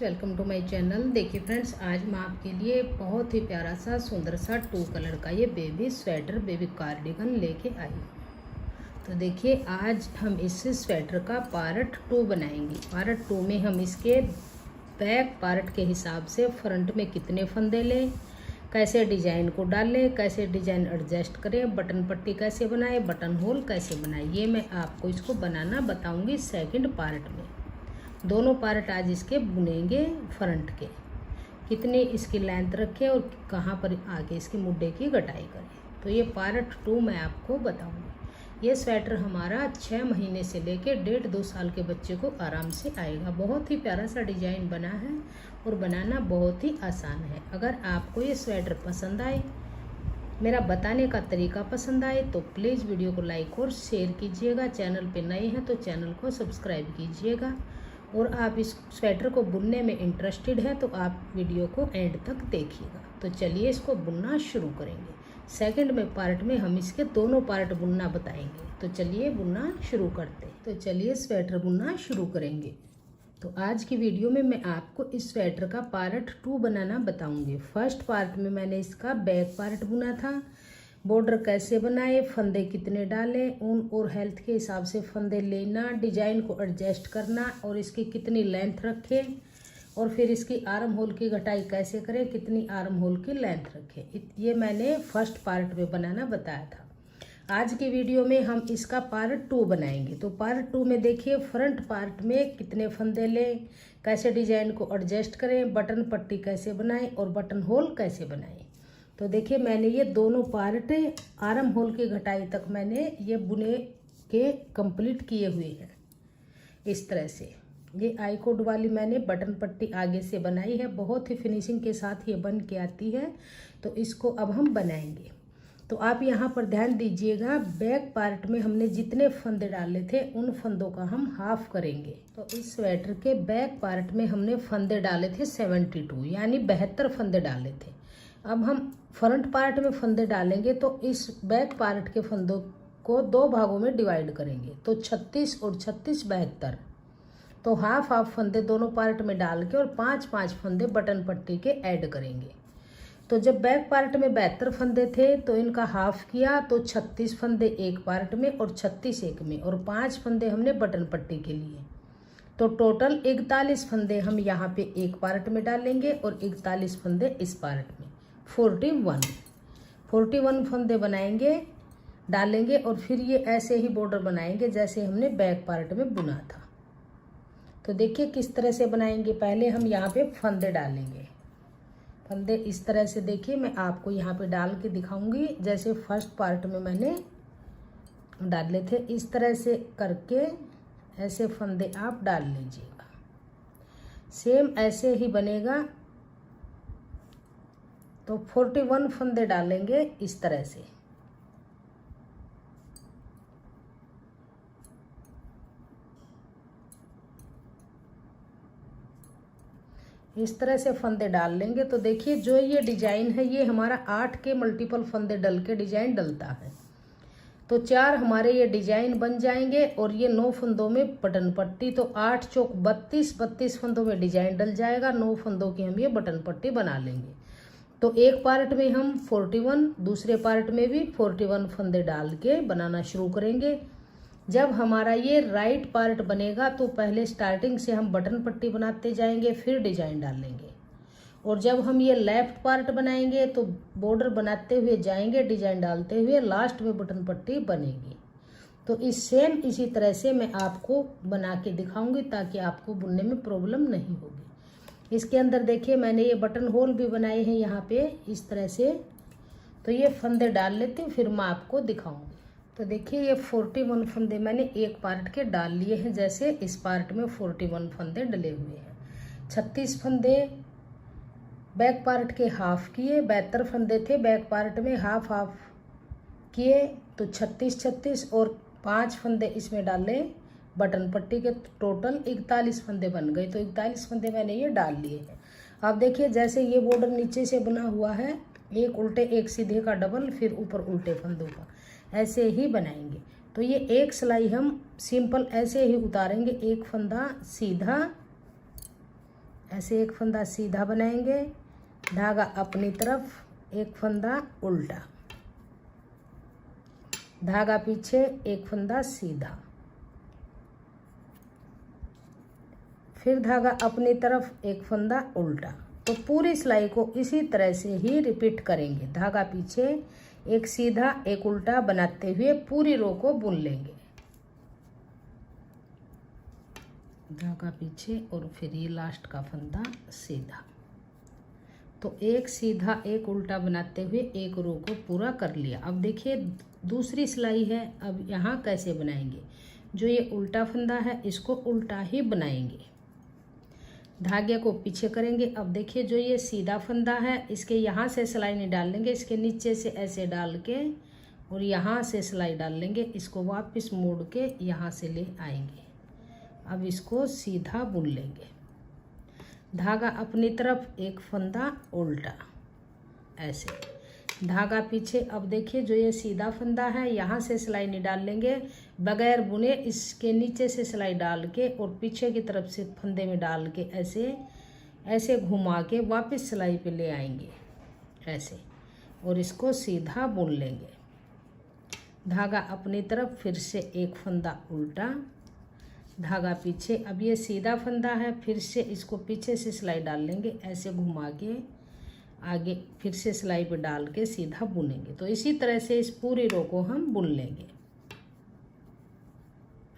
Welcome to my channel. देखिए friends, आज मैं आपके लिए बहुत ही प्यारा सा सुंदर सा 2 कलर का ये बेबी स्वेटर बेबी कार्डिगन लेके आई। तो देखिए आज हम इस स्वेटर का पार्ट 2 बनाएंगे। पार्ट 2 में हम इसके बैक पार्ट के हिसाब से फ्रंट में कितने फंदे लें, कैसे डिजाइन को डालें, कैसे डिजाइन एडजस्ट करें, बटन पट्टी कैसे बनाएं, बटन होल कैसे बनाएं, ये मैं आपको इसको बनाना बताऊंगी सेकंड पार्ट में। दोनों पार्ट आज इसके बुनेंगे। फ्रंट के कितनी इसकी लेंथ रखें और कहाँ पर आगे इसके मुड्डे की कटाई करें, तो ये पार्ट 2 मैं आपको बताऊंगी। ये स्वेटर हमारा 6 महीने से लेके 1.5-2 साल के बच्चे को आराम से आएगा। बहुत ही प्यारा सा डिजाइन बना है और बनाना बहुत ही आसान है। अगर आपको ये स्वेटर पसंद आए, मेरा बताने का तरीका पसंद आए, तो प्लीज़ वीडियो को लाइक और शेयर कीजिएगा। चैनल पे नए हैं तो चैनल को सब्सक्राइब कीजिएगा। और आप इस स्वेटर को बुनने में इंटरेस्टेड है तो आप वीडियो को एंड तक देखिएगा। तो चलिए इसको बुनना शुरू करेंगे। सेकंड में पार्ट में हम इसके दोनों पार्ट बुनना बताएंगे। तो चलिए बुनना शुरू करते हैं। तो चलिए स्वेटर बुनना शुरू करेंगे। तो आज की वीडियो में मैं आपको इस स्वेटर का पार्ट 2 बनाना बताऊंगी। फर्स्ट पार्ट में मैंने इसका बैक पार्ट बुना था, बॉर्डर कैसे बनाए, फंदे कितने डालें, ऊन और हेल्थ के हिसाब से फंदे लेना, डिजाइन को एडजस्ट करना और इसकी कितनी लेंथ रखें, और फिर इसकी आर्म होल की घटाई कैसे करें, कितनी आर्म होल की लेंथ रखें, ये मैंने फर्स्ट पार्ट में बनाना बताया था। आज की वीडियो में हम इसका पार्ट 2 बनाएंगे। तो पार्ट 2 में देखिए फ्रंट पार्ट में कितने फंदे लें, कैसे डिजाइन को एडजस्ट करें, बटन पट्टी कैसे बनाएं और बटन होल कैसे बनाएं। तो देखिए मैंने ये दोनों पार्ट आर्म होल की घटाई तक मैंने ये बुने के कंप्लीट किए हुए हैं। इस तरह से ये आई कोड वाली मैंने बटन पट्टी आगे से बनाई है। बहुत ही फिनिशिंग के साथ ये बन के आती है। तो इसको अब हम बनाएंगे। तो आप यहाँ पर ध्यान दीजिएगा, बैक पार्ट में हमने जितने फंदे डाले थे उन फंदों का हम हाफ करेंगे। तो इस स्वेटर के बैक पार्ट में हमने फंदे डाले थे 72, यानी 72 फंदे डाले थे। अब हम फ्रंट पार्ट में फंदे डालेंगे तो इस बैक पार्ट के फंदों को 2 भागों में डिवाइड करेंगे। तो 36 और 36 72, तो हाफ हाफ फंदे दोनों पार्ट में डाल के और 5-5 फंदे बटन पट्टी के ऐड करेंगे। तो जब बैक पार्ट में 72 फंदे थे तो इनका हाफ किया, तो 36 फंदे एक पार्ट में और 36 एक में, और 5 फंदे हमने बटन पट्टी के लिए। तो टोटल 41 फंदे हम यहाँ पे एक पार्ट में डालेंगे और 41 फंदे इस पार्ट में। 41 फंदे बनाएंगे, डालेंगे, और फिर ये ऐसे ही बॉर्डर बनाएंगे जैसे हमने बैक पार्ट में बुना था। तो देखिए किस तरह से बनाएंगे। पहले हम यहाँ पे फंदे डालेंगे। फंदे इस तरह से देखिए, मैं आपको यहाँ पे डाल के दिखाऊंगी जैसे फर्स्ट पार्ट में मैंने डाले थे। इस तरह से करके ऐसे फंदे आप डाल लीजिएगा। सेम ऐसे ही बनेगा। तो 41 फंदे डालेंगे इस तरह से। इस तरह से फंदे डाल लेंगे। तो देखिए जो ये डिजाइन है ये हमारा 8 के मल्टीपल फंदे डल के डिजाइन डलता है। तो 4 हमारे ये डिजाइन बन जाएंगे और ये 9 फंदों में बटन पट्टी। तो 8 चौक 32 फंदों में डिजाइन डल जाएगा। 9 फंदों की हम ये बटन पट्टी बना लेंगे। तो एक पार्ट में हम 41, दूसरे पार्ट में भी 41 फंदे डाल के बनाना शुरू करेंगे। जब हमारा ये राइट पार्ट बनेगा तो पहले स्टार्टिंग से हम बटन पट्टी बनाते जाएंगे, फिर डिजाइन डालेंगे। और जब हम ये लेफ्ट पार्ट बनाएंगे तो बॉर्डर बनाते हुए जाएंगे, डिजाइन डालते हुए, लास्ट में बटन पट्टी बनेगी। तो इसी तरह से मैं आपको बना के दिखाऊंगी ताकि आपको बुनने में प्रॉब्लम नहीं होगी। इसके अंदर देखिए मैंने ये बटन होल भी बनाए हैं यहाँ पे इस तरह से। तो ये फंदे डाल लेती हूँ, फिर मैं आपको दिखाऊंगी। तो देखिए ये 41 फंदे मैंने एक पार्ट के डाल लिए हैं। जैसे इस पार्ट में 41 फंदे डले हुए हैं। 36 फंदे बैक पार्ट के हाफ किए, 72 फंदे थे बैक पार्ट में, हाफ हाफ किए, तो 36 और 5 फंदे इसमें डाले बटन पट्टी के। टोटल 41 फंदे बन गए। तो 41 फंदे मैंने ये डाल लिए हैं। अब देखिए जैसे ये बॉर्डर नीचे से बना हुआ है, एक उल्टे एक सीधे का डबल, फिर ऊपर उल्टे फंदों का, ऐसे ही बनाएंगे। तो ये एक सिलाई हम सिंपल ऐसे ही उतारेंगे, एक फंदा सीधा ऐसे एक फंदा सीधा बनाएंगे, धागा अपनी तरफ, एक फंदा उल्टा, धागा पीछे, एक फंदा सीधा, फिर धागा अपनी तरफ, एक फंदा उल्टा। तो पूरी सिलाई को इसी तरह से ही रिपीट करेंगे। धागा पीछे, एक सीधा, एक उल्टा बनाते हुए पूरी रो को बुन लेंगे। धागा पीछे और फिर ये लास्ट का फंदा सीधा। तो एक सीधा एक उल्टा बनाते हुए एक रो को पूरा कर लिया। अब देखिए दूसरी सिलाई है। अब यहाँ कैसे बनाएंगे, जो ये उल्टा फंदा है इसको उल्टा ही बनाएंगे, धागे को पीछे करेंगे। अब देखिए जो ये सीधा फंदा है इसके यहाँ से सिलाई नहीं डाल लेंगे, इसके नीचे से ऐसे डाल के और यहाँ से सिलाई डाल लेंगे, इसको वापस मोड़ के यहाँ से ले आएंगे। अब इसको सीधा बुन लेंगे, धागा अपनी तरफ, एक फंदा उल्टा, ऐसे धागा पीछे। अब देखिए जो ये सीधा फंदा है यहाँ से सिलाई नहीं डाल लेंगे, बगैर बुने इसके नीचे से सिलाई डाल के और पीछे की तरफ से फंदे में डाल के ऐसे ऐसे घुमा के वापस सिलाई पे ले आएंगे ऐसे, और इसको सीधा बुन लेंगे। धागा अपनी तरफ, फिर से एक फंदा उल्टा, धागा पीछे। अब ये सीधा फंदा है, फिर से इसको पीछे से सिलाई डाल लेंगे, ऐसे घुमा के आगे फिर से सिलाई पे डाल के सीधा बुनेंगे। तो इसी तरह से इस पूरी रो को हम बुन लेंगे।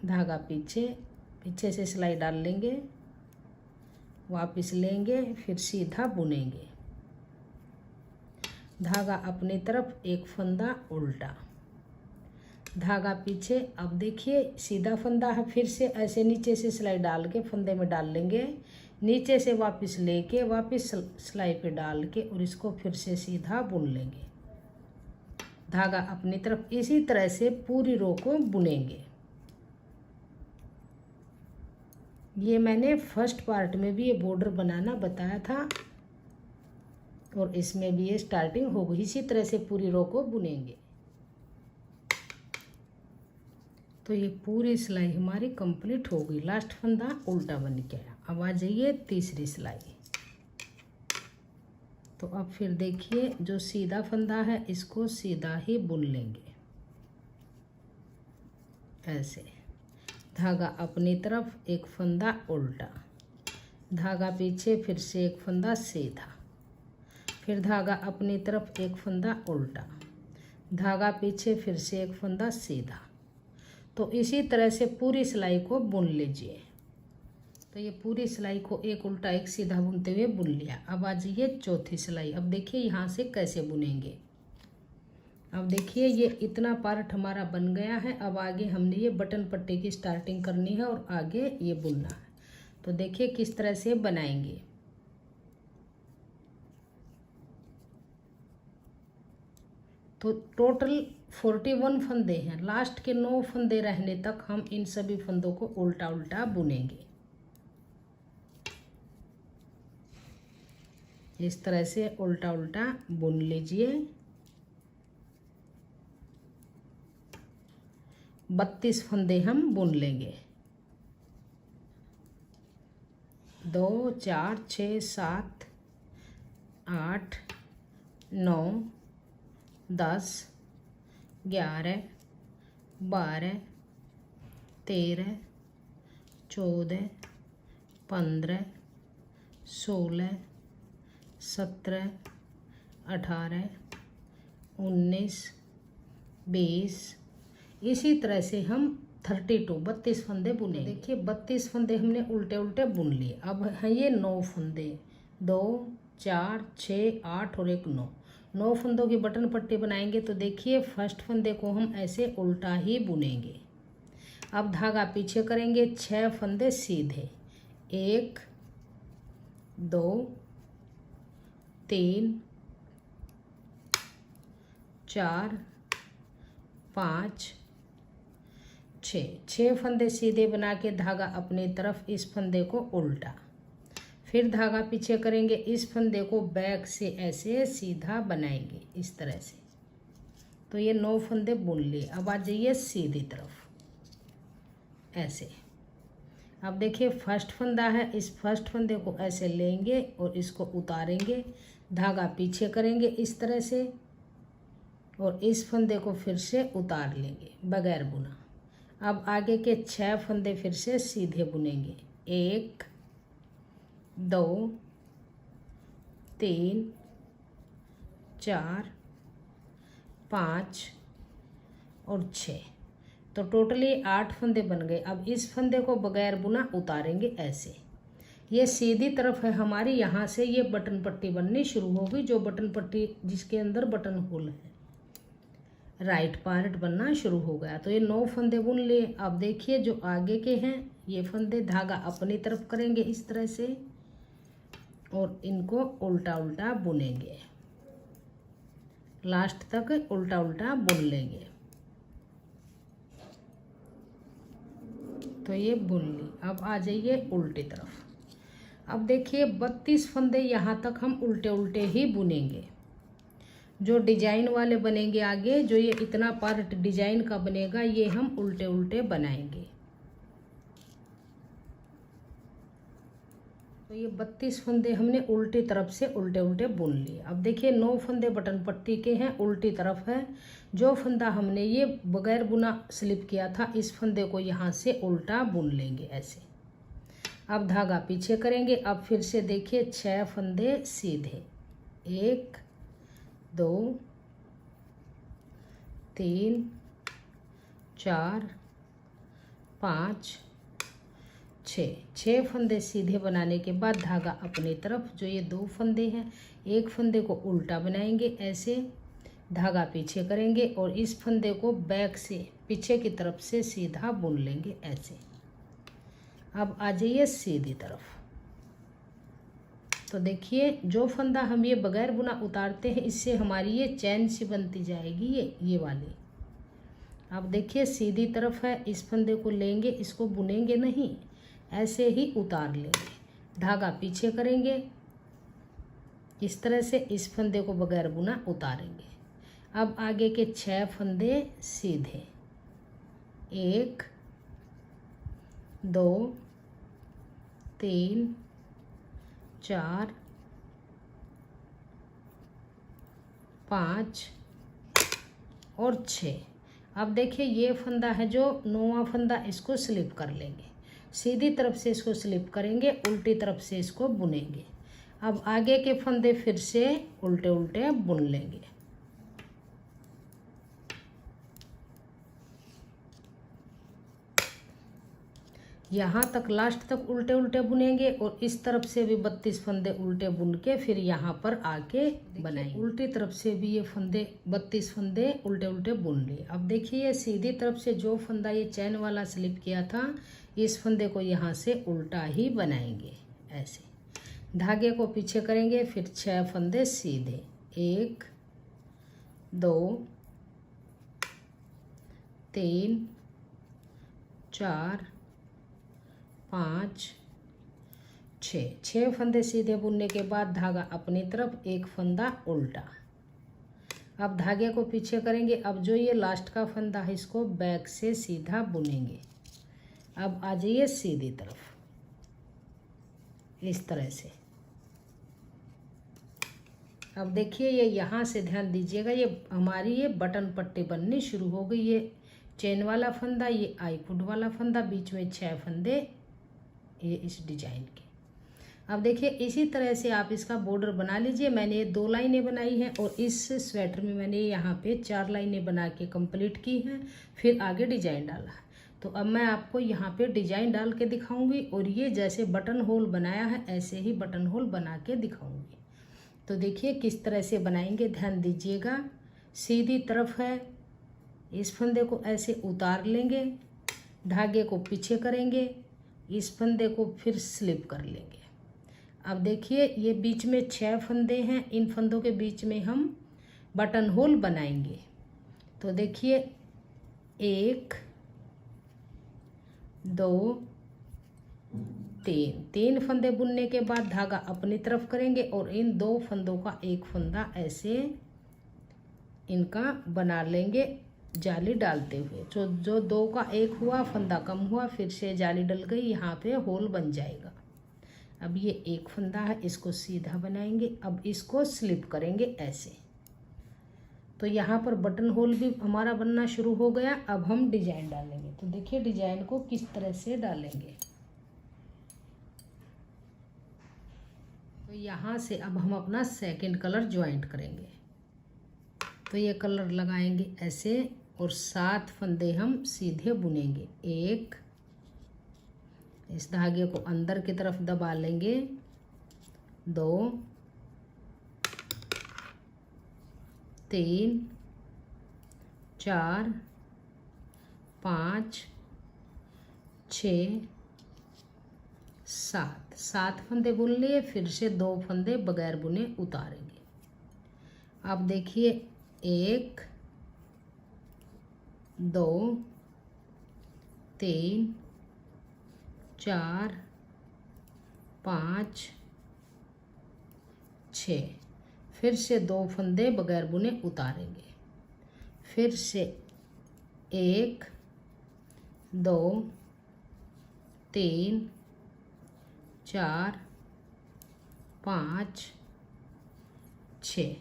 धागा पीछे, पीछे से सिलाई डाल लेंगे, वापस लेंगे, फिर सीधा बुनेंगे। धागा अपनी तरफ, एक फंदा उल्टा, धागा पीछे। अब देखिए सीधा फंदा है, फिर से ऐसे नीचे से सिलाई डाल के फंदे में डाल लेंगे, नीचे से वापस लेके वापस सिलाई पे डाल के और इसको फिर से सीधा बुन लेंगे। धागा अपनी तरफ, इसी तरह से पूरी रो को बुनेंगे। ये मैंने फर्स्ट पार्ट में भी ये बॉर्डर बनाना बताया था और इसमें भी ये स्टार्टिंग हो गई। इसी तरह से पूरी रो को बुनेंगे। तो ये पूरी सिलाई हमारी कंप्लीट हो गई। लास्ट फंदा उल्टा बन के आया। अब आ जाइए तीसरी सिलाई। तो अब फिर देखिए जो सीधा फंदा है इसको सीधा ही बुन लेंगे ऐसे, धागा अपनी तरफ, एक फंदा उल्टा, धागा पीछे, फिर से एक फंदा सीधा, फिर धागा अपनी तरफ, एक फंदा उल्टा, धागा पीछे, फिर से एक फंदा सीधा। तो इसी तरह से पूरी सिलाई को बुन लीजिए। तो ये पूरी सिलाई को एक उल्टा एक सीधा बुनते हुए बुन लिया। अब आ जाइए चौथी सिलाई। अब देखिए यहाँ से कैसे बुनेंगे। अब देखिए ये इतना पार्ट हमारा बन गया है। अब आगे हमने ये बटन पट्टी की स्टार्टिंग करनी है और आगे ये बुनना है। तो देखिए किस तरह से बनाएंगे। तो टोटल 41 फंदे हैं। लास्ट के 9 फंदे रहने तक हम इन सभी फंदों को उल्टा उल्टा बुनेंगे। इस तरह से उल्टा उल्टा बुन लीजिए। 32 फंदे हम बुन लेंगे। 2 4 6 7 8 9 10 11 12 13 14 15 16 17 18 19 20। इसी तरह से हम 32 फंदे बुने। देखिए 32 फंदे हमने उल्टे उल्टे बुन लिए। अब है ये 9 फंदे, 2 4 6 8 और एक 9 फंदों की बटन पट्टी बनाएंगे। तो देखिए फर्स्ट फंदे को हम ऐसे उल्टा ही बुनेंगे। अब धागा पीछे करेंगे, 6 फंदे सीधे, 1 2 3 4 5 6 फंदे सीधे बना के धागा अपनी तरफ, इस फंदे को उल्टा, फिर धागा पीछे करेंगे, इस फंदे को बैक से ऐसे सीधा बनाएंगे इस तरह से। तो ये 9 फंदे बुन लिए। अब आ जाइए सीधी तरफ ऐसे। अब देखिए फर्स्ट फंदा है, इस फर्स्ट फंदे को ऐसे लेंगे और इसको उतारेंगे, धागा पीछे करेंगे इस तरह से और इस फंदे को फिर से उतार लेंगे बगैर बुना। अब आगे के 6 फंदे फिर से सीधे बुनेंगे, 1 2 3 4 5 और 6, तो टोटली 8 फंदे बन गए। अब इस फंदे को बगैर बुना उतारेंगे ऐसे। ये सीधी तरफ है हमारी, यहाँ से ये बटन पट्टी बननी शुरू होगी, जो बटन पट्टी जिसके अंदर बटन होल है, राइट पार्ट बनना शुरू हो गया। तो ये 9 फंदे बुन लिए। अब देखिए जो आगे के हैं ये फंदे धागा अपनी तरफ करेंगे इस तरह से और इनको उल्टा उल्टा बुनेंगे, लास्ट तक उल्टा उल्टा बुन लेंगे। तो ये बुन ली। अब आ जाइए उल्टी तरफ। अब देखिए 32 फंदे यहाँ तक हम उल्टे उल्टे ही बुनेंगे। जो डिजाइन वाले बनेंगे आगे, जो ये इतना पार्ट डिजाइन का बनेगा, ये हम उल्टे उल्टे बनाएंगे। तो ये 32 फंदे हमने उल्टी तरफ से उल्टे उल्टे बुन लिए। अब देखिए 9 फंदे बटन पट्टी के हैं, उल्टी तरफ है। जो फंदा हमने ये बगैर बुना स्लिप किया था, इस फंदे को यहाँ से उल्टा बुन लेंगे ऐसे। अब धागा पीछे करेंगे। अब फिर से देखिए 6 फंदे सीधे, 1 2 3 4 5 6 फंदे सीधे बनाने के बाद धागा अपनी तरफ, जो ये 2 फंदे हैं, एक फंदे को उल्टा बनाएंगे ऐसे, धागा पीछे करेंगे और इस फंदे को बैक से पीछे की तरफ से सीधा बुन लेंगे ऐसे। अब आ जाइए सीधी तरफ। तो देखिए जो फंदा हम ये बगैर बुना उतारते हैं, इससे हमारी ये चैन सी बनती जाएगी, ये वाली। अब देखिए सीधी तरफ है, इस फंदे को लेंगे, इसको बुनेंगे नहीं, ऐसे ही उतार लेंगे, धागा पीछे करेंगे इस तरह से, इस फंदे को बगैर बुना उतारेंगे। अब आगे के 6 फंदे सीधे, 1 2 3 4 5 और 6। अब देखिए ये फंदा है जो 9वां फंदा, इसको स्लिप कर लेंगे, सीधी तरफ से इसको स्लिप करेंगे, उल्टी तरफ से इसको बुनेंगे। अब आगे के फंदे फिर से उल्टे उल्टे बुन लेंगे। यहाँ तक लास्ट तक उल्टे उल्टे बुनेंगे और इस तरफ से भी 32 फंदे उल्टे बुन के फिर यहाँ पर आके बनाएंगे। उल्टी तरफ से भी ये फंदे 32 फंदे उल्टे उल्टे बुन लिए। अब देखिए ये सीधी तरफ से जो फंदा ये चैन वाला स्लिप किया था, इस फंदे को यहाँ से उल्टा ही बनाएंगे ऐसे, धागे को पीछे करेंगे, फिर 6 फंदे सीधे, 1 2 3 4 5 6 फंदे सीधे बुनने के बाद धागा अपनी तरफ, एक फंदा उल्टा। अब धागे को पीछे करेंगे। अब जो ये लास्ट का फंदा है, इसको बैक से सीधा बुनेंगे। अब आ जाइए सीधी तरफ इस तरह से। अब देखिए ये यहाँ से ध्यान दीजिएगा, ये हमारी ये बटन पट्टी बननी शुरू हो गई। ये चेन वाला फंदा, ये आईकुड वाला फंदा, बीच में 6 फंदे ये इस डिजाइन के। अब देखिए इसी तरह से आप इसका बॉर्डर बना लीजिए। मैंने ये 2 लाइनें बनाई हैं और इस स्वेटर में मैंने यहाँ पे 4 लाइनें बना के कंप्लीट की हैं, फिर आगे डिजाइन डाला। तो अब मैं आपको यहाँ पे डिजाइन डाल के दिखाऊंगी और ये जैसे बटन होल बनाया है ऐसे ही बटन होल बना के दिखाऊंगी। तो देखिए किस तरह से बनाएंगे, ध्यान दीजिएगा। सीधी तरफ है, इस फंदे को ऐसे उतार लेंगे, धागे को पीछे करेंगे, इस फंदे को फिर स्लिप कर लेंगे। अब देखिए ये बीच में 6 फंदे हैं, इन फंदों के बीच में हम बटन होल बनाएंगे। तो देखिए 1 2 3 फंदे बुनने के बाद धागा अपनी तरफ करेंगे और इन 2 फंदों का एक फंदा ऐसे इनका बना लेंगे जाली डालते हुए जो दो का एक हुआ, फंदा कम हुआ, फिर से जाली डल गई, यहाँ पे होल बन जाएगा। अब ये एक फंदा है, इसको सीधा बनाएंगे। अब इसको स्लिप करेंगे ऐसे, तो यहाँ पर बटन होल भी हमारा बनना शुरू हो गया। अब हम डिजाइन डालेंगे। तो देखिए डिजाइन को किस तरह से डालेंगे। तो यहाँ से अब हम अपना सेकंड कलर ज्वाइंट करेंगे। तो ये कलर लगाएंगे ऐसे और 7 फंदे हम सीधे बुनेंगे। 1, इस धागे को अंदर की तरफ दबा लेंगे, 2, 3, 4, 5, 6, 7 फंदे बुन लिए। फिर से 2 फंदे बगैर बुने उतारेंगे। अब देखिए 1, 2, 3, 4, 5, 6, फिर से 2 फंदे बगैर बुने उतारेंगे। फिर से 1, 2, 3, 4, 5, 6,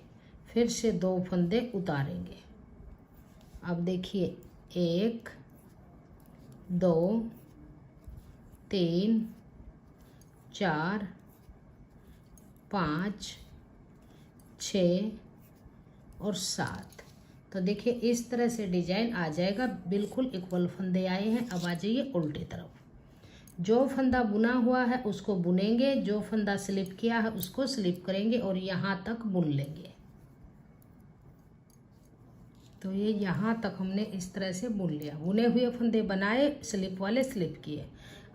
फिर से 2 फंदे उतारेंगे। अब देखिए 1, 2, 3, 4, 5, 6 और 7। तो देखिए इस तरह से डिजाइन आ जाएगा। बिल्कुल इक्वल फंदे आए हैं। अब आ जाइए उल्टी तरफ। जो फंदा बुना हुआ है उसको बुनेंगे, जो फंदा स्लिप किया है उसको स्लिप करेंगे और यहाँ तक बुन लेंगे। तो ये यहाँ तक हमने इस तरह से बुन लिया। बुने हुए फंदे बनाए, स्लिप वाले स्लिप किए।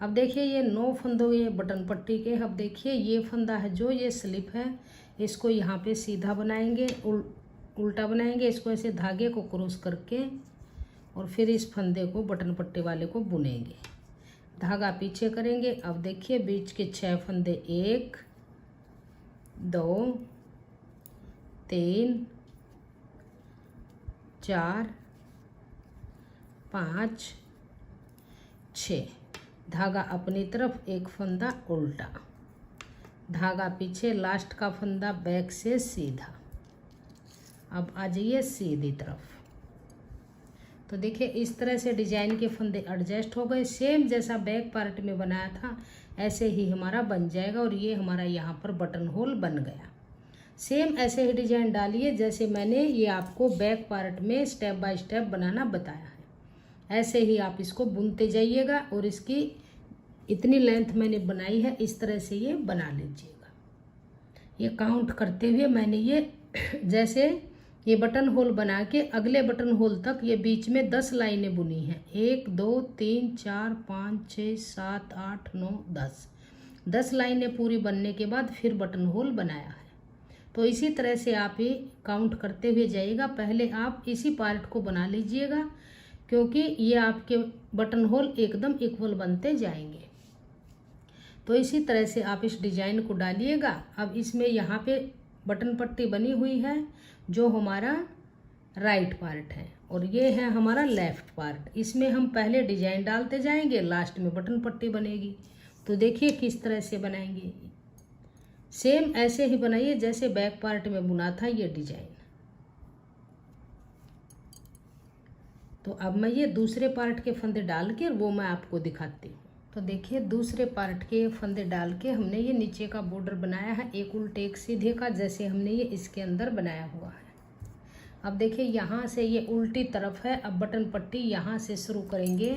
अब देखिए ये 9 फंदों ये बटन पट्टी के। अब देखिए ये फंदा है जो ये स्लिप है, इसको यहाँ पे सीधा बनाएंगे, उल्टा बनाएंगे। इसको ऐसे धागे को क्रॉस करके और फिर इस फंदे को बटन पट्टी वाले को बुनेंगे। धागा पीछे करेंगे। अब देखिए बीच के 6 फंदे 1, 2, 3, 4, 5, 6। धागा अपनी तरफ, एक फंदा उल्टा, धागा पीछे, लास्ट का फंदा बैक से सीधा। अब आ जाइए सीधी तरफ। तो देखिए इस तरह से डिजाइन के फंदे एडजस्ट हो गए। सेम जैसा बैक पार्ट में बनाया था ऐसे ही हमारा बन जाएगा। और ये हमारा यहाँ पर बटन होल बन गया। सेम ऐसे ही डिजाइन डालिए जैसे मैंने ये आपको बैक पार्ट में स्टेप बाय स्टेप बनाना बताया है। ऐसे ही आप इसको बुनते जाइएगा और इसकी इतनी लेंथ मैंने बनाई है, इस तरह से ये बना लीजिएगा। ये काउंट करते हुए मैंने ये जैसे ये बटन होल बना के अगले बटन होल तक ये बीच में 10 लाइनें बुनी हैं। 1, 2, 3, 4, 5, 6, 7, 8, 9, 10। 10 लाइनें पूरी बनने के बाद फिर बटन होल बनाया है। तो इसी तरह से आप ये काउंट करते हुए जाइएगा। पहले आप इसी पार्ट को बना लीजिएगा क्योंकि ये आपके बटन होल एकदम इक्वल बनते जाएंगे। तो इसी तरह से आप इस डिजाइन को डालिएगा। अब इसमें यहाँ पे बटन पट्टी बनी हुई है जो हमारा राइट पार्ट है और ये है हमारा लेफ्ट पार्ट। इसमें हम पहले डिजाइन डालते जाएंगे, लास्ट में बटन पट्टी बनेगी। तो देखिए किस तरह से बनाएंगे। सेम ऐसे ही बनाइए जैसे बैक पार्ट में बुना था ये डिजाइन। तो अब मैं ये दूसरे पार्ट के फंदे डाल के वो मैं आपको दिखाती हूँ। तो देखिए दूसरे पार्ट के फंदे डाल के हमने ये नीचे का बॉर्डर बनाया है, एक उल्टे एक सीधे का, जैसे हमने ये इसके अंदर बनाया हुआ है। अब देखिए यहाँ से ये उल्टी तरफ है। अब बटन पट्टी यहाँ से शुरू करेंगे।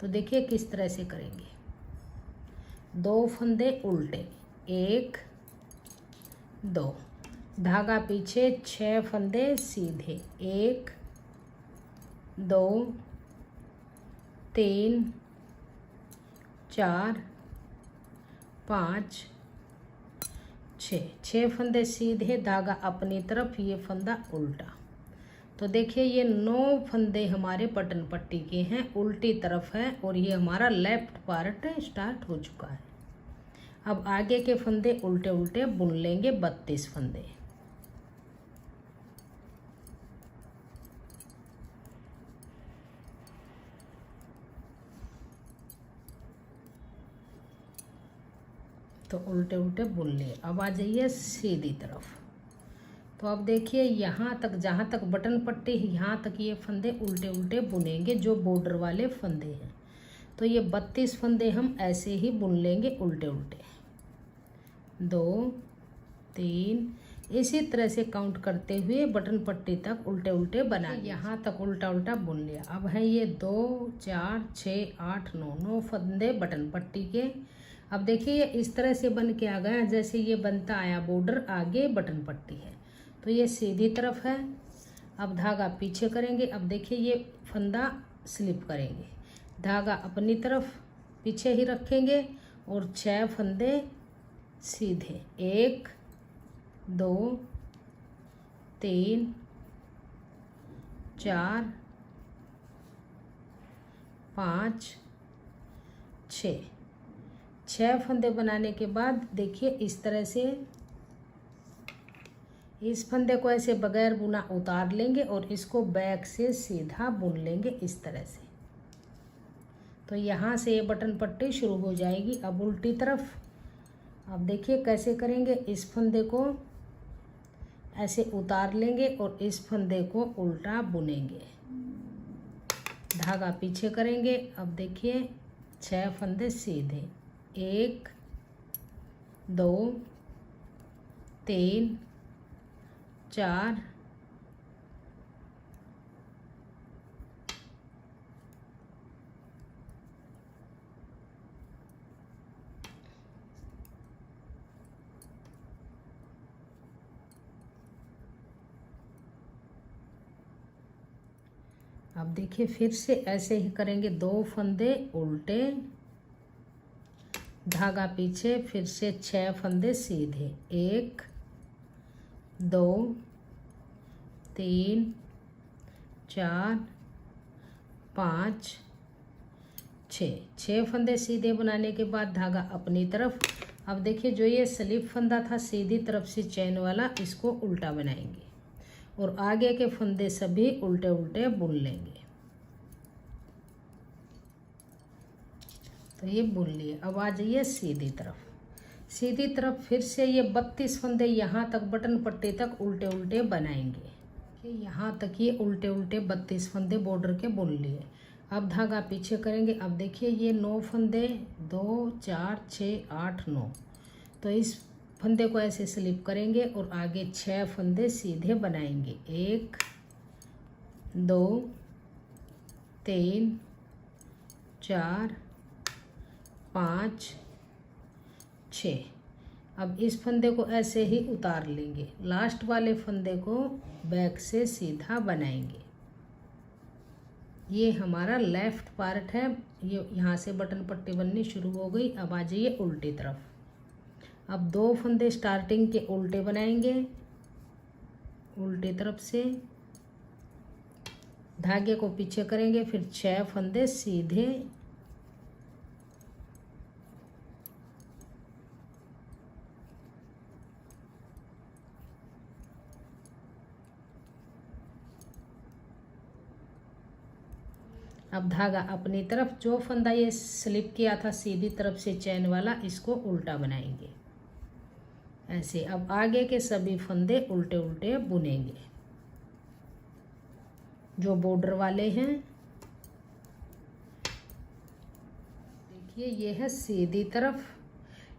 तो देखिए किस तरह से करेंगे। 2 फंदे उल्टे, 1, 2, धागा पीछे, 6 फंदे सीधे, 1, 2, 3, 4, 5, 6 फंदे सीधे, धागा अपनी तरफ, ये फंदा उल्टा। तो देखिए ये 9 फंदे हमारे बटन पट्टी के हैं, उल्टी तरफ है और ये हमारा लेफ्ट पार्ट स्टार्ट हो चुका है। अब आगे के फंदे उल्टे उल्टे बुन लेंगे 32 फंदे। तो उल्टे उल्टे बुन लिए। अब आ जाइए सीधी तरफ। तो अब देखिए यहाँ तक, जहाँ तक बटन पट्टी यहाँ तक ये फंदे उल्टे उल्टे बुनेंगे, जो बॉर्डर वाले फंदे हैं। तो ये 32 फंदे हम ऐसे ही बुन लेंगे उल्टे उल्टे, 2 3, इसी तरह से काउंट करते हुए बटन पट्टी तक उल्टे उल्टे बना। यहाँ तक उल्टा उल्टा बुन लिया। अब है ये 2 4 6 8 9 फंदे बटन पट्टी के। अब देखिए ये इस तरह से बन के आ गया, जैसे ये बनता आया बॉर्डर, आगे बटन पट्टी है। तो ये सीधी तरफ है। अब धागा पीछे करेंगे। अब देखिए ये फंदा स्लिप करेंगे, धागा अपनी तरफ पीछे ही रखेंगे और 6 फंदे सीधे, 1 2 3 4 5 6 फंदे बनाने के बाद देखिए इस तरह से इस फंदे को ऐसे बगैर बुना उतार लेंगे और इसको बैक से सीधा बुन लेंगे इस तरह से। तो यहाँ से ये बटन पट्टी शुरू हो जाएगी। अब उल्टी तरफ। अब देखिए कैसे करेंगे, इस फंदे को ऐसे उतार लेंगे और इस फंदे को उल्टा बुनेंगे, धागा पीछे करेंगे। अब देखिए 6 फंदे सीधे, 1 2 3 4 अब देखिए फिर से ऐसे ही करेंगे, 2 फंदे उल्टे, धागा पीछे, फिर से 6 फंदे सीधे, 1 2 3 4 5 6 फंदे सीधे बनाने के बाद धागा अपनी तरफ। अब देखिए जो ये स्लिप फंदा था सीधी तरफ से चैन वाला, इसको उल्टा बनाएंगे और आगे के फंदे सभी उल्टे उल्टे बुन लेंगे। तो ये बुन लिए। अब आ जाइए सीधी तरफ। सीधी तरफ फिर से ये 32 फंदे यहाँ तक बटन पट्टी तक उल्टे उल्टे बनाएंगे। यहाँ तक ये उल्टे उल्टे 32 फंदे बॉर्डर के बुन लिए। अब धागा पीछे करेंगे। अब देखिए ये 9 फंदे, 2 4 6 8 9। तो इस फंदे को ऐसे स्लिप करेंगे और आगे 6 फंदे सीधे बनाएंगे, 1 2 3 4 5 6। अब इस फंदे को ऐसे ही उतार लेंगे, लास्ट वाले फंदे को बैक से सीधा बनाएंगे। ये हमारा लेफ्ट पार्ट है। ये यहाँ से बटन पट्टी बननी शुरू हो गई। अब आ जाइए उल्टी तरफ। अब 2 फंदे स्टार्टिंग के उल्टे बनाएंगे, उल्टी तरफ से धागे को पीछे करेंगे, फिर 6 फंदे सीधे, अब धागा अपनी तरफ, जो फंदा ये स्लिप किया था सीधी तरफ से चैन वाला, इसको उल्टा बनाएंगे ऐसे। अब आगे के सभी फंदे उल्टे उल्टे बुनेंगे जो बॉर्डर वाले हैं। देखिए ये है सीधी तरफ,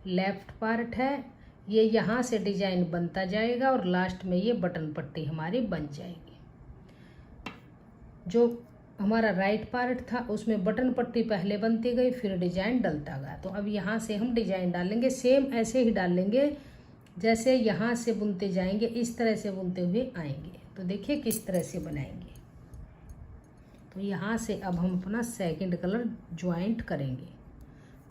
लेफ्ट पार्ट है। ये यहाँ से डिजाइन बनता जाएगा और लास्ट में ये बटन पट्टी हमारी बन जाएगी। जो हमारा राइट पार्ट था उसमें बटन पट्टी पहले बनती गई, फिर डिजाइन डलता गया। तो अब यहाँ से हम डिजाइन डालेंगे, सेम ऐसे ही डालेंगे जैसे यहाँ से बुनते जाएंगे, इस तरह से बुनते हुए आएंगे। तो देखिए किस तरह से बनाएंगे। तो यहाँ से अब हम अपना सेकंड कलर ज्वाइंट करेंगे।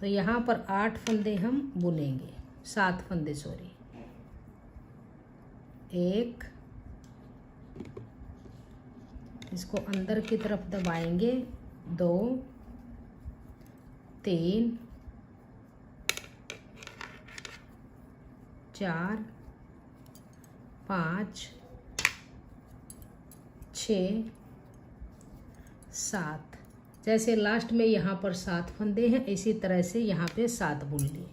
तो यहाँ पर 8 फंदे हम बुनेंगे, 7 फंदे सॉरी, 1, इसको अंदर की तरफ दबाएंगे, 2 3 4 5 6 7। जैसे लास्ट में यहाँ पर 7 फंदे हैं, इसी तरह से यहाँ पे 7 बुन लिए।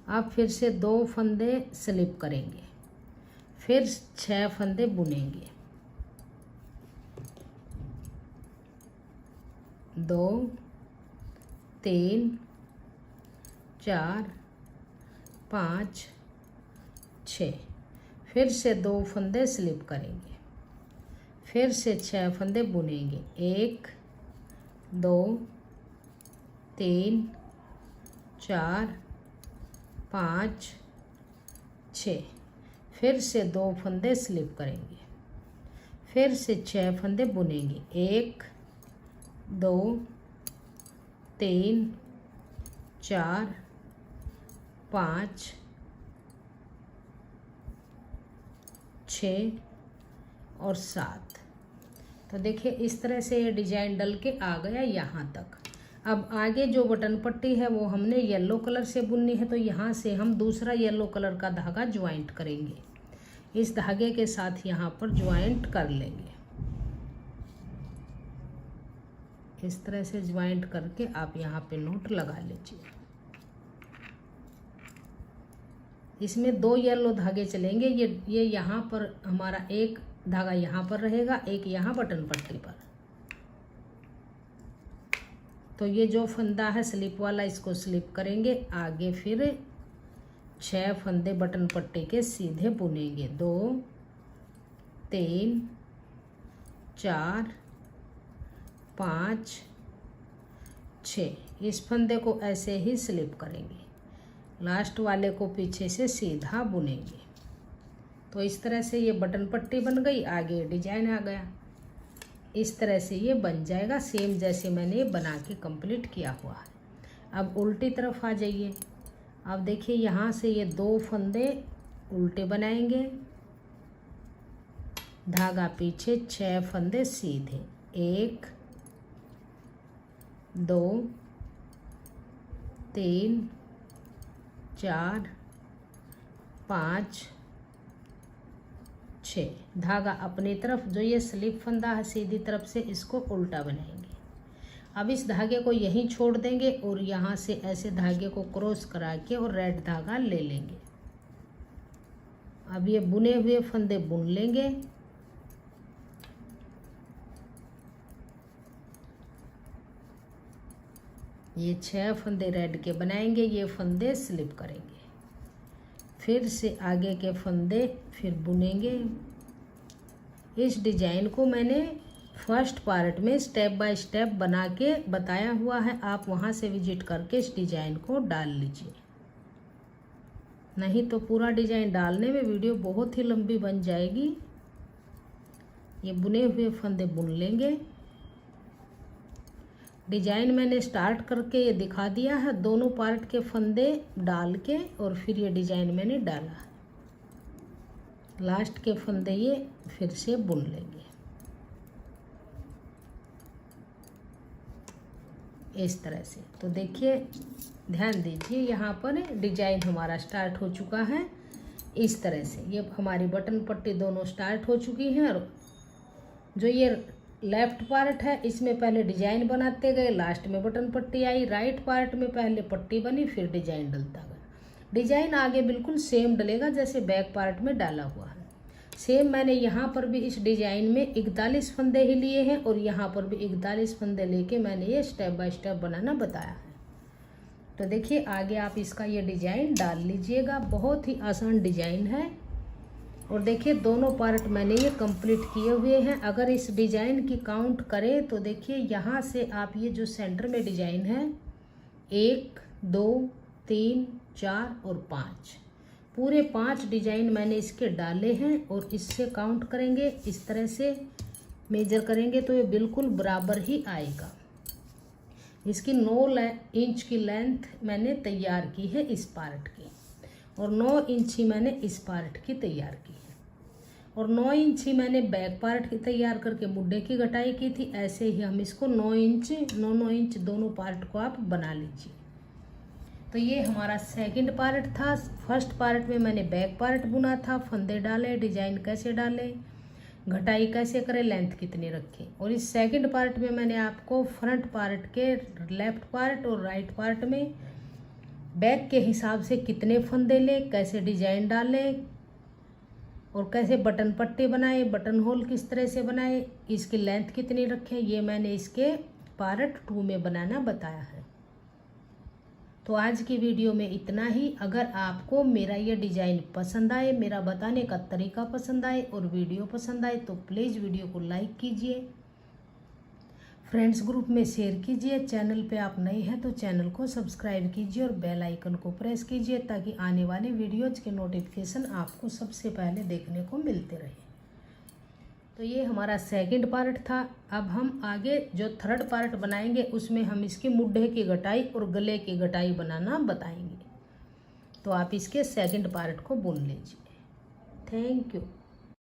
अब फिर से 2 फंदे स्लिप करेंगे, फिर 6 फंदे बुनेंगे, 2 3 4 5 6, फिर से 2 फंदे स्लिप करेंगे, फिर से 6 फंदे बुनेंगे, 1 2 3 4 5 6, फिर से 2 फंदे स्लिप करेंगे, फिर से 6 फंदे बुनेंगे, 1 2 3 4 5 6 और 7। तो देखिए इस तरह से ये डिजाइन डल के आ गया यहाँ तक। अब आगे जो बटन पट्टी है वो हमने येलो कलर से बुननी है, तो यहाँ से हम दूसरा येलो कलर का धागा ज्वाइंट करेंगे। इस धागे के साथ यहाँ पर ज्वाइंट कर लेंगे। इस तरह से ज्वाइंट करके आप यहाँ पे नोट लगा लीजिए। इसमें 2 येलो धागे चलेंगे। ये यहाँ पर हमारा एक धागा यहाँ पर रहेगा, एक यहाँ बटन पट्टी पर। तो ये जो फंदा है स्लिप वाला, इसको स्लिप करेंगे आगे, फिर 6 फंदे बटन पट्टी के सीधे बुनेंगे, 2 3 4 5 6। इस फंदे को ऐसे ही स्लिप करेंगे, लास्ट वाले को पीछे से सीधा बुनेंगे। तो इस तरह से ये बटन पट्टी बन गई, आगे डिजाइन आ गया। इस तरह से ये बन जाएगा, सेम जैसे मैंने ये बना के कंप्लीट किया हुआ है। अब उल्टी तरफ आ जाइए। अब देखिए यहाँ से ये 2 फंदे उल्टे बनाएंगे, धागा पीछे, 6 फंदे सीधे, 1 2 3 4 5 6। धागा अपनी तरफ, जो ये स्लिप फंदा है सीधी तरफ से, इसको उल्टा बनाएंगे। अब इस धागे को यहीं छोड़ देंगे और यहाँ से ऐसे धागे को क्रॉस करा के और रेड धागा ले लेंगे। अब ये बुने हुए फंदे बुन लेंगे। ये 6 फंदे रेड के बनाएंगे, ये फंदे स्लिप करेंगे, फिर से आगे के फंदे फिर बुनेंगे। इस डिजाइन को मैंने फर्स्ट पार्ट में स्टेप बाय स्टेप बना के बताया हुआ है, आप वहाँ से विजिट करके इस डिजाइन को डाल लीजिए। नहीं तो पूरा डिजाइन डालने में वीडियो बहुत ही लंबी बन जाएगी। ये बुने हुए फंदे बुन लेंगे। डिजाइन मैंने स्टार्ट करके ये दिखा दिया है, दोनों पार्ट के फंदे डाल के, और फिर ये डिजाइन मैंने डाला है। लास्ट के फंदे ये फिर से बुन लेंगे इस तरह से। तो देखिए, ध्यान दीजिए, यहाँ पर डिजाइन हमारा स्टार्ट हो चुका है इस तरह से। ये हमारी बटन पट्टी दोनों स्टार्ट हो चुकी हैं, और जो ये लेफ्ट पार्ट है इसमें पहले डिजाइन बनाते गए, लास्ट में बटन पट्टी आई। राइट पार्ट में पहले पट्टी बनी, फिर डिजाइन डलता गया। डिजाइन आगे बिल्कुल सेम डलेगा जैसे बैक पार्ट में डाला हुआ है। सेम मैंने यहाँ पर भी इस डिजाइन में 41 फंदे ही लिए हैं, और यहाँ पर भी 41 फंदे लेके मैंने ये स्टेप बाय स्टेप बनाना बताया है। तो देखिए आगे आप इसका ये डिजाइन डाल लीजिएगा, बहुत ही आसान डिजाइन है। और देखिए दोनों पार्ट मैंने ये कंप्लीट किए हुए हैं। अगर इस डिजाइन की काउंट करें तो देखिए यहाँ से आप ये जो सेंटर में डिजाइन है 1 2 3 4 और 5, पूरे 5 डिजाइन मैंने इसके डाले हैं। और इससे काउंट करेंगे, इस तरह से मेजर करेंगे तो ये बिल्कुल बराबर ही आएगा। इसकी 9 इंच की लेंथ मैंने तैयार की है इस पार्ट की, और 9 इंच ही मैंने इस पार्ट की तैयार की है, और 9 इंच ही मैंने बैक पार्ट की तैयार करके मुड्ढे की घटाई की थी। ऐसे ही हम इसको 9 इंच दोनों पार्ट को आप बना लीजिए। तो ये हमारा सेकंड पार्ट था। फर्स्ट पार्ट में मैंने बैक पार्ट बुना था, फंदे डाले, डिजाइन कैसे डाले, घटाई कैसे करें, लेंथ कितनी रखें। और इस सेकंड पार्ट में मैंने आपको फ्रंट पार्ट के लेफ्ट पार्ट और राइट पार्ट में बैक के हिसाब से कितने फंदे लें, कैसे डिजाइन डालें और कैसे बटन पट्टी बनाए, बटन होल किस तरह से बनाए, इसकी लेंथ कितनी रखें, ये मैंने इसके पार्ट 2 में बनाना बताया है। तो आज की वीडियो में इतना ही। अगर आपको मेरा ये डिज़ाइन पसंद आए, मेरा बताने का तरीका पसंद आए और वीडियो पसंद आए तो प्लीज़ वीडियो को लाइक कीजिए, फ्रेंड्स ग्रुप में शेयर कीजिए। चैनल पे आप नए हैं तो चैनल को सब्सक्राइब कीजिए और बेल आइकन को प्रेस कीजिए ताकि आने वाले वीडियोज़ के नोटिफिकेशन आपको सबसे पहले देखने को मिलते रहे। तो ये हमारा सेकंड पार्ट था। अब हम आगे जो थर्ड पार्ट बनाएंगे उसमें हम इसके मुड्ढे की घटाई और गले की घटाई बनाना बताएंगे। तो आप इसके सेकंड पार्ट को बुन लीजिए। Thank you.